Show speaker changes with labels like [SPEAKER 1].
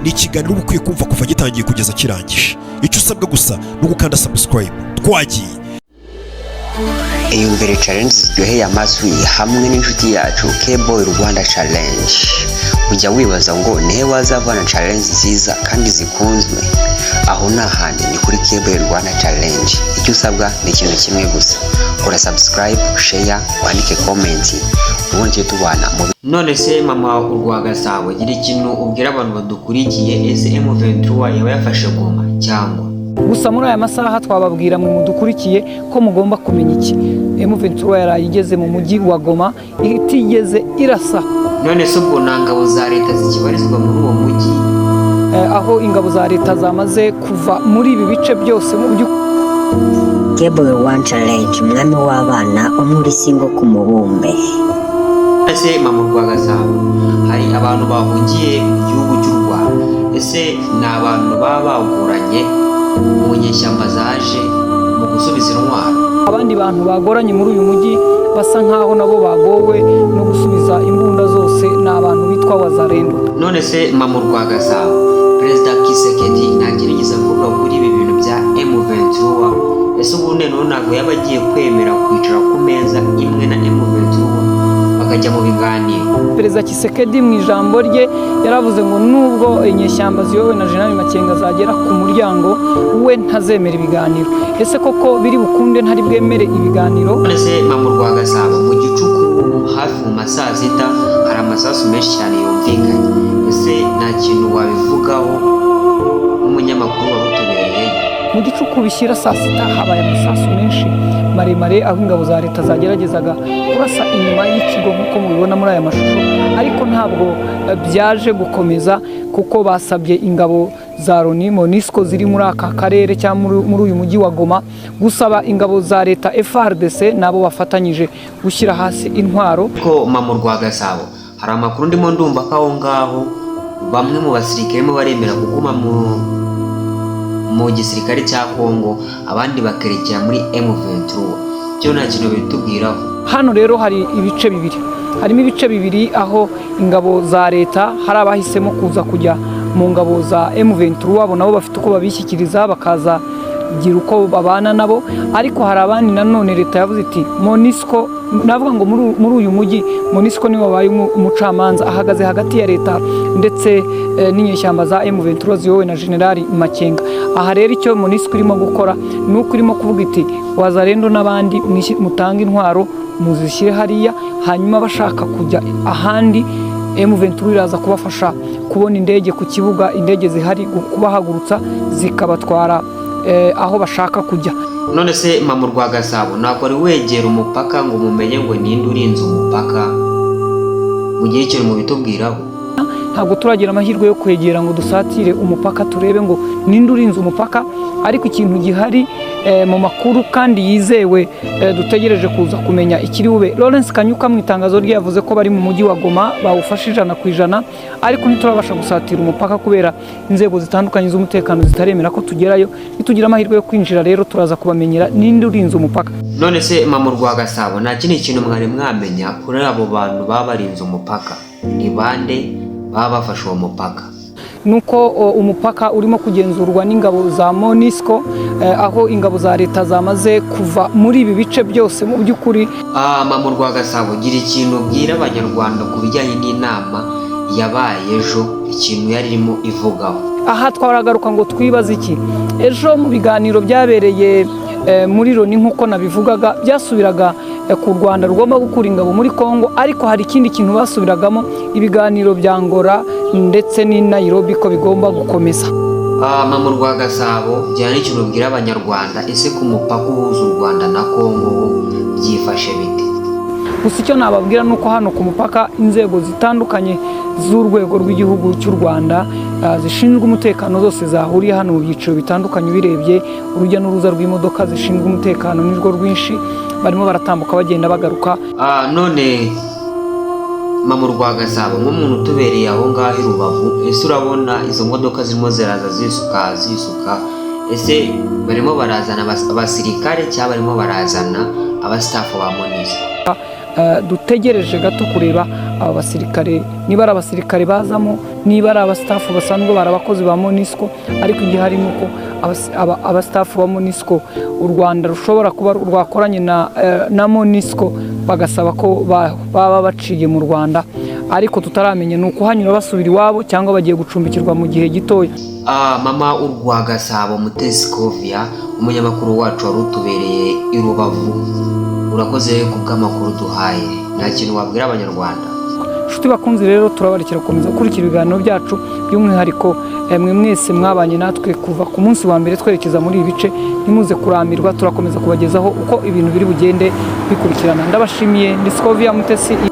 [SPEAKER 1] ni ikiganiro uba ukwiye kumva kuva gitangiye kugeza kirangije. Icyo usabwa gusa ni ugukanda subscribe. Twagiye.
[SPEAKER 2] Iyumvire challenge ziryoheye amatwi hamwe n'inshuti yacu K-Boy Rwanda Challenge. Ujya wibaza ngo nihe wazavana challenge nziza kandi zikunzwe? Aho n'ahandi ni kuri K-Boy Rwanda Challenge. Icyo usabwa ni ikintu kimwe gusa. Kora subscribe, share, wandike comment. Ubundi tubana mu
[SPEAKER 3] none se mama urwa Gasabo gira ikintu ubwira abantu badukurikiye SM23 yaba yafashe Goma cyangwa
[SPEAKER 4] gusa muri aya masaha twababwira mu mudukurikiye ko mugomba kumenya iki. M23 yarayigeze mu mujyi wa Goma itigeze irasa.
[SPEAKER 3] None se ubwo nangabo za leta zikibarizwa muri uwo mujyi
[SPEAKER 4] aho ingabo za leta zamaze kuva muri ibi bice byose mu byo
[SPEAKER 5] K-Boy Rwanda Challenge mwami w'abana umuri singo ku mubumbe.
[SPEAKER 3] Ese mama urwa Gasabo hari abantu bahungiye mu gihugu cy'u Rwanda. Ese ni abantu baba bagoranye mu nyeshyamba zaje mu gusubiza intwaro?
[SPEAKER 4] Abandi bantu bagoranye muri uyu mujyi basa nkaho nabo bagowe no gusubiza imbunda zose ni abantu bitwa Wazalendo.
[SPEAKER 3] None se mama urwa Gasabo Perezida Kisekedi ntagerageza kuvuga kuri ibi bintu bya M23. Ese ubundi ntabwo yaba agiye kwemera kwicara ku meza imwe na M23 bakajya mu biganiro?
[SPEAKER 4] Perezida Kisekedi mu ijambo rye yaravuze ngo nubwo inyeshyamba ziyobowe na General Makenga zagera ku muryango we ntazemera ibiganiro. Ese koko biri bukunde ntari bwemere ibiganiro?
[SPEAKER 3] None se mama urwa Gasabo mu gicuku hafi mu masaa sita hari amasasu menshi cyane yumvikanye. Ese nta kintu wabivugaho n'umunyamakuru wabutubereye?
[SPEAKER 4] Mu gicuku bishyira saa sita habaye amasasu menshi maremare aho ingabo za leta zageragezaga kurasa inyuma y'ikigo nk'uko mubibona muri aya mashusho, ariko ntabwo byaje gukomeza kuko basabye ingabo za Loni MONUSCO ziri muri aka karere cyangwa muri uyu mujyi wa Goma gusaba ingabo za leta FARDC nabo bafatanyije gushyira hasi intwaro.
[SPEAKER 3] Ko mama urwa Gasabo hari amakuru ndimo ndumva ko aho ngaho bamwe mu basirikare mo baremera kuguma mu gisirikare cya Kongo abandi bakerekera muri M23. Cyo nta kintu bitubwiraho.
[SPEAKER 4] Hano rero hari ibice bibiri. Harimo ibice bibiri aho ingabo za leta hari abahisemo kuza kujya mu ngabo za M23 abo nabo bafite uko babishyikiriza bakaza gira uko babana nabo, ariko hari abandi nanone leta yavuze iti MONUSCO navuga ngo muri uyu mujyi MONUSCO niwe wabaye umucamanza ahagaze hagati ya leta ndetse n'inyeshyamba za M23 ziyobowe na General Makenga. Aha rero icyo MONUSCO irimo gukora nuko irimo kuvuga iti Wazalendo n'abandi mutanga intwaro muzishyire hariya, hanyuma bashaka kujya ahandi M23 iraza kubafasha kubona indege ku kibuga, indege zihari kubahagurutsa zikabatwara aho bashaka kujya.
[SPEAKER 3] None se mama urwa Gasabo ntabwo ari wegera umupaka ngo mumenye ngo ninde urinze umupaka mu gihe cyo mu bitubwiraho?
[SPEAKER 4] Ntabwo turagira amahirwe yo kwegera ngo dusatire umupaka turebe ngo ninde urinze umupaka, ariko ikintu gihari mu makuru kandi yizewe dutegereje kuza kumenya ikiri bube. Lawrence Kanyuka mu itangazo rye yavuze ko bari mu mujyi wa Goma bawufashe 100%, ariko ntiturabasha gusatira umupaka kubera inzego zitandukanye z'umutekano zitaremera ko tugerayo. Nitugira amahirwe yo kwinjira rero turaza kubamenyera ninde urinze umupaka.
[SPEAKER 3] None se mama urwa Gasabo nta kindi kintu mwari mwamenya kuri abo bantu baba barinze umupaka? Ni bande baba bafashe uwo mupaka?
[SPEAKER 4] Nuko umupaka urimo kugenzurwa n'ingabo za MONUSCO aho ingabo za leta zamaze kuva muri ibi bice byose mu by'ukuri.
[SPEAKER 3] Mama urwa Gasabo gira ikintu ubwira abanyarwanda ku bijyanye n'inama yabaye ejo, ikintu yari irimo ivugaho.
[SPEAKER 4] Aha twaragaruka ngo twibaze iki ejo mu biganiro byabereye muri Loni nk'uko nabivugaga byasubiraga ku Rwanda rugomba gukura ingabo muri Kongo, ariko hari ikindi kintu basubiragamo ibiganiro bya Angola ndetse ni Nairobi ko bigomba gukomeza.
[SPEAKER 3] Mama urwa Gasabo byari ikintu ubwira abanyarwanda, ese ku mupaka uhuza u Rwanda na Kongo byifashe bite?
[SPEAKER 4] Gusa icyo nababwira nuko hano ku mupaka inzego zitandukanye z'urwego rw'igihugu cy'u Rwanda zishinzwe umutekano zose zahuriye hano mu byiciro bitandukanye. Birebye urujya n'uruza rw'imodoka zishinzwe umutekano nirwo rwinshi, barimo baratambuka bagenda bagaruka.
[SPEAKER 3] None mama urwa Gasabo nk'umuntu utubereye aho ngaho i Rubavu, ese urabona izo modoka zirimo ziraza zisuka, ese barimo barazana abasirikare cyangwa barimo barazana abastaff ba MONUSCO?
[SPEAKER 4] dutegereje gato kureba aba basirikare niba ari abasirikare bazamo, niba ari abastafu basanzwe bari abakozi ba MONUSCO, ariko igihe hari nuko abastafu ba MONUSCO u Rwanda rushobora kuba rwakoranye na MONUSCO bagasaba ko baba baciye mu Rwanda, ariko tutaramenya nuko hanyura basubira iwabo cyangwa bagiye gucumbikirwa mu gihe gitoya.
[SPEAKER 3] Mama urwa Gasabo Mutesi Scovia, umunyamakuru wacu wari utubereye i Rubavu, urakoze ku bw'amakuru duhaye. Nta kintu wabwira abanyarwanda?
[SPEAKER 4] Inshuti bakunzi rero, turabarekera gukomeza gukurikira ibiganiro byacu, by'umwihariko mwe mwese mwabanye natwe kuva ku munsi wa mbere twerekeza muri ibi bice. Ntimuze kurambirwa, turakomeza kubagezaho uko ibintu biri bugende bikurikirana. Ndabashimiye. Ndi Scovia Mutesi.